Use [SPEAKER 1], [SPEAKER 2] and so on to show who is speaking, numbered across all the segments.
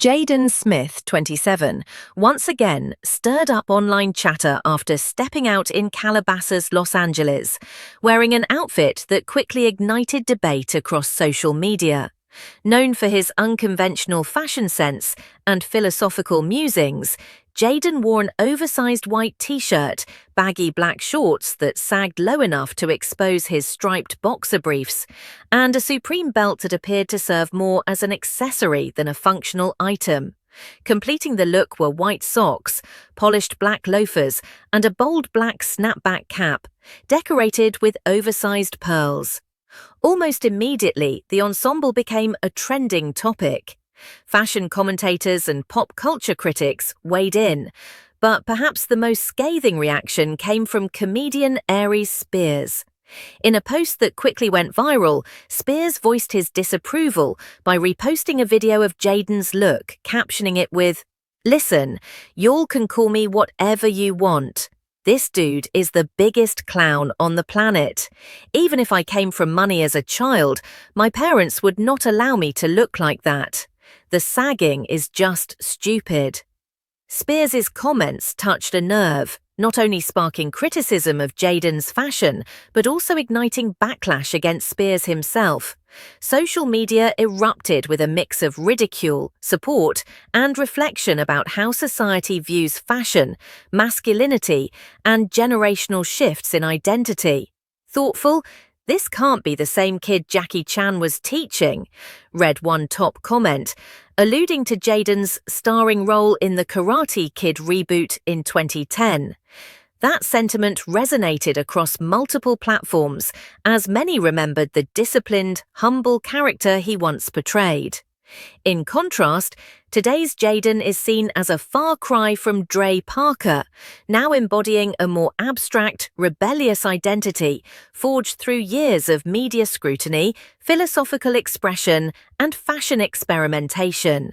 [SPEAKER 1] Jaden Smith, 27, once again stirred up online chatter after stepping out in Calabasas, Los Angeles, wearing an outfit that quickly ignited debate across social media. Known for his unconventional fashion sense and philosophical musings, Jaden wore an oversized white t-shirt, baggy black shorts that sagged low enough to expose his striped boxer briefs, and a Supreme belt that appeared to serve more as an accessory than a functional item. Completing the look were white socks, polished black loafers, and a bold black snapback cap, decorated with oversized pearls. Almost immediately, the ensemble became a trending topic. Fashion commentators and pop culture critics weighed in, but perhaps the most scathing reaction came from comedian Aries Spears. In a post that quickly went viral, Spears voiced his disapproval by reposting a video of Jaden's look, captioning it with, "Listen, y'all can call me whatever you want. This dude is the biggest clown on the planet. Even if I came from money as a child, my parents would not allow me to look like that. The sagging is just stupid." Spears' comments touched a nerve, not only sparking criticism of Jaden's fashion, but also igniting backlash against Spears himself. Social media erupted with a mix of ridicule, support, and reflection about how society views fashion, masculinity, and generational shifts in identity. Thoughtful? "This can't be the same kid Jackie Chan was teaching," read one top comment, alluding to Jaden's starring role in the Karate Kid reboot in 2010. That sentiment resonated across multiple platforms, as many remembered the disciplined, humble character he once portrayed. In contrast, today's Jaden is seen as a far cry from Dre Parker, now embodying a more abstract, rebellious identity forged through years of media scrutiny, philosophical expression, and fashion experimentation.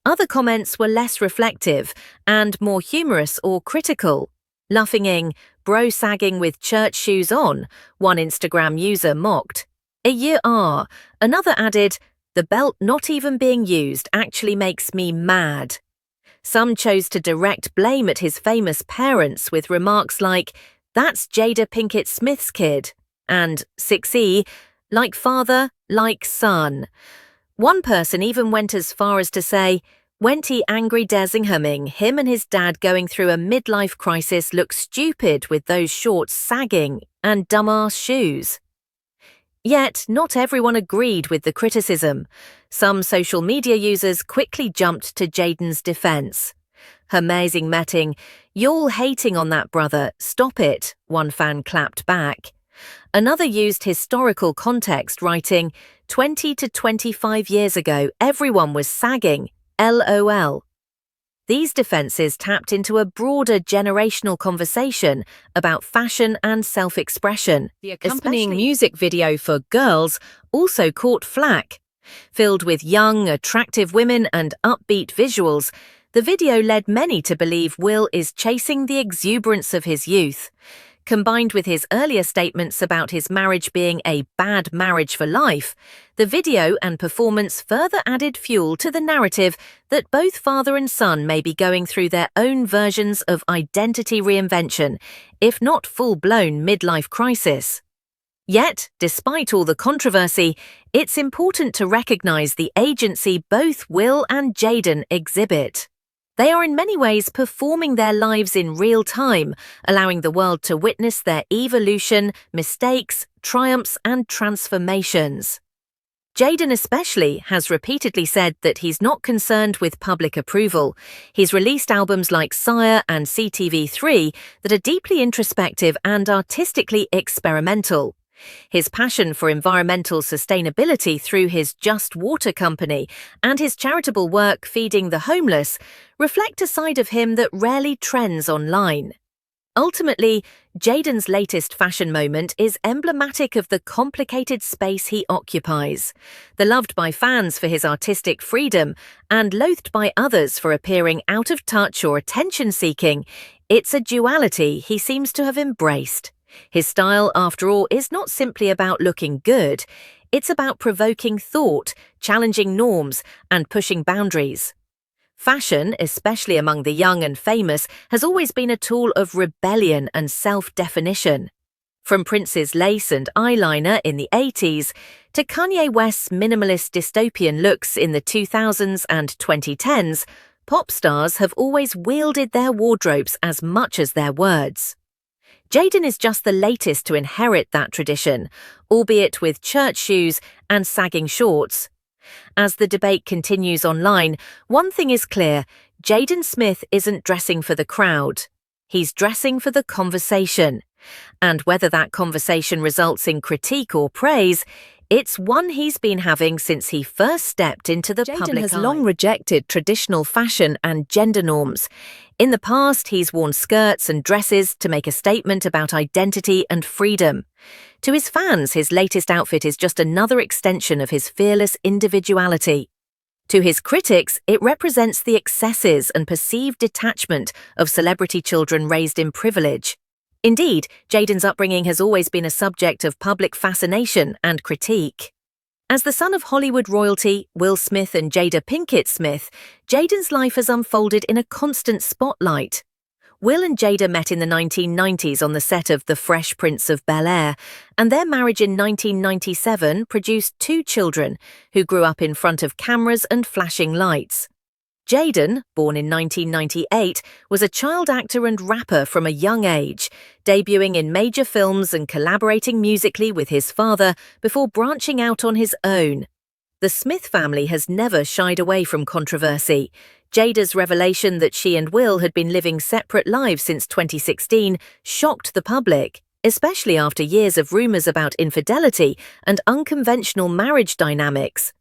[SPEAKER 1] Other comments were less reflective and more humorous or critical. Laughing, "Bro sagging with church shoes on," one Instagram user mocked. Another added, "The belt not even being used actually makes me mad." Some chose to direct blame at his famous parents with remarks like, "That's Jada Pinkett Smith's kid," and 6E, "Like father, like son." One person even went as far as to say, "Went he angry Desinghaming, him and his dad going through a midlife crisis look stupid with those shorts sagging and dumbass shoes." Yet, not everyone agreed with the criticism. Some social media users quickly jumped to Jaden's defense. "Amazing metting, y'all hating on that brother, stop it," one fan clapped back. Another used historical context, writing, 20 to 25 years ago, everyone was sagging, LOL. These defenses tapped into a broader generational conversation about fashion and self-expression. The accompanying music video for Girls also caught flack. Filled with young, attractive women and upbeat visuals, the video led many to believe Will is chasing the exuberance of his youth. Combined with his earlier statements about his marriage being a bad marriage for life, the video and performance further added fuel to the narrative that both father and son may be going through their own versions of identity reinvention, if not full-blown midlife crisis. Yet, despite all the controversy, it's important to recognize the agency both Will and Jaden exhibit. They are in many ways performing their lives in real time, allowing the world to witness their evolution, mistakes, triumphs, and transformations. Jaden especially has repeatedly said that he's not concerned with public approval. He's released albums like Sire and CTV3 that are deeply introspective and artistically experimental. His passion for environmental sustainability through his Just Water company and his charitable work feeding the homeless reflect a side of him that rarely trends online. Ultimately, Jaden's latest fashion moment is emblematic of the complicated space he occupies. Beloved by fans for his artistic freedom and loathed by others for appearing out of touch or attention-seeking, it's a duality he seems to have embraced. His style, after all, is not simply about looking good, it's about provoking thought, challenging norms, and pushing boundaries. Fashion, especially among the young and famous, has always been a tool of rebellion and self-definition. From Prince's lace and eyeliner in the 80s to Kanye West's minimalist dystopian looks in the 2000s and 2010s, pop stars have always wielded their wardrobes as much as their words. Jaden is just the latest to inherit that tradition, albeit with church shoes and sagging shorts. As the debate continues online, one thing is clear: Jaden Smith isn't dressing for the crowd. He's dressing for the conversation. And whether that conversation results in critique or praise, it's one he's been having since he first stepped into the public eye. Jaden has long rejected traditional fashion and gender norms. In the past, he's worn skirts and dresses to make a statement about identity and freedom. To his fans, his latest outfit is just another extension of his fearless individuality. To his critics, it represents the excesses and perceived detachment of celebrity children raised in privilege. Indeed, Jaden's upbringing has always been a subject of public fascination and critique. As the son of Hollywood royalty, Will Smith and Jada Pinkett Smith, Jaden's life has unfolded in a constant spotlight. Will and Jada met in the 1990s on the set of The Fresh Prince of Bel-Air, and their marriage in 1997 produced 2 children who grew up in front of cameras and flashing lights. Jaden, born in 1998, was a child actor and rapper from a young age, debuting in major films and collaborating musically with his father before branching out on his own. The Smith family has never shied away from controversy. Jada's revelation that she and Will had been living separate lives since 2016 shocked the public, especially after years of rumors about infidelity and unconventional marriage dynamics.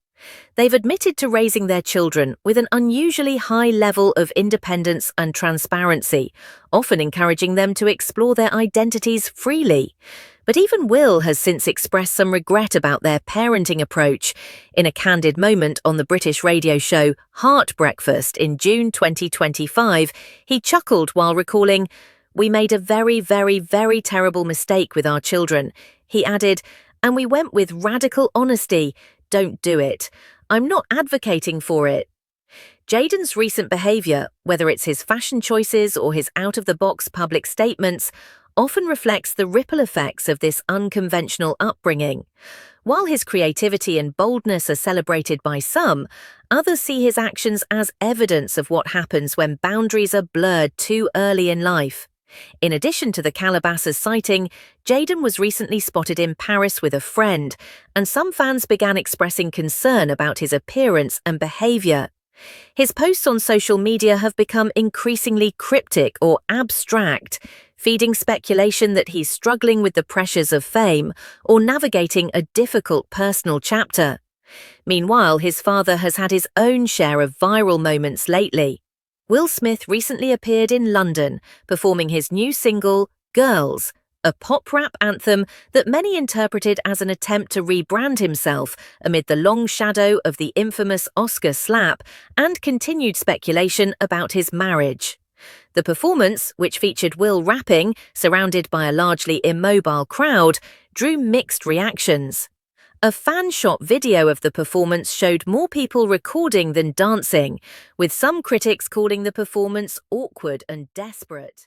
[SPEAKER 1] They've admitted to raising their children with an unusually high level of independence and transparency, often encouraging them to explore their identities freely. But even Will has since expressed some regret about their parenting approach. In a candid moment on the British radio show Heart Breakfast in June 2025, he chuckled while recalling, "We made a very, very, very terrible mistake with our children." He added, "And we went with radical honesty. Don't do it. I'm not advocating for it." Jaden's recent behavior, whether it's his fashion choices or his out-of-the-box public statements, often reflects the ripple effects of this unconventional upbringing. While his creativity and boldness are celebrated by some, others see his actions as evidence of what happens when boundaries are blurred too early in life. In addition to the Calabasas sighting, Jaden was recently spotted in Paris with a friend, and some fans began expressing concern about his appearance and behavior. His posts on social media have become increasingly cryptic or abstract, feeding speculation that he's struggling with the pressures of fame or navigating a difficult personal chapter. Meanwhile, his father has had his own share of viral moments lately. Will Smith recently appeared in London, performing his new single, Girls, a pop-rap anthem that many interpreted as an attempt to rebrand himself amid the long shadow of the infamous Oscar slap and continued speculation about his marriage. The performance, which featured Will rapping, surrounded by a largely immobile crowd, drew mixed reactions. A fan-shot video of the performance showed more people recording than dancing, with some critics calling the performance awkward and desperate.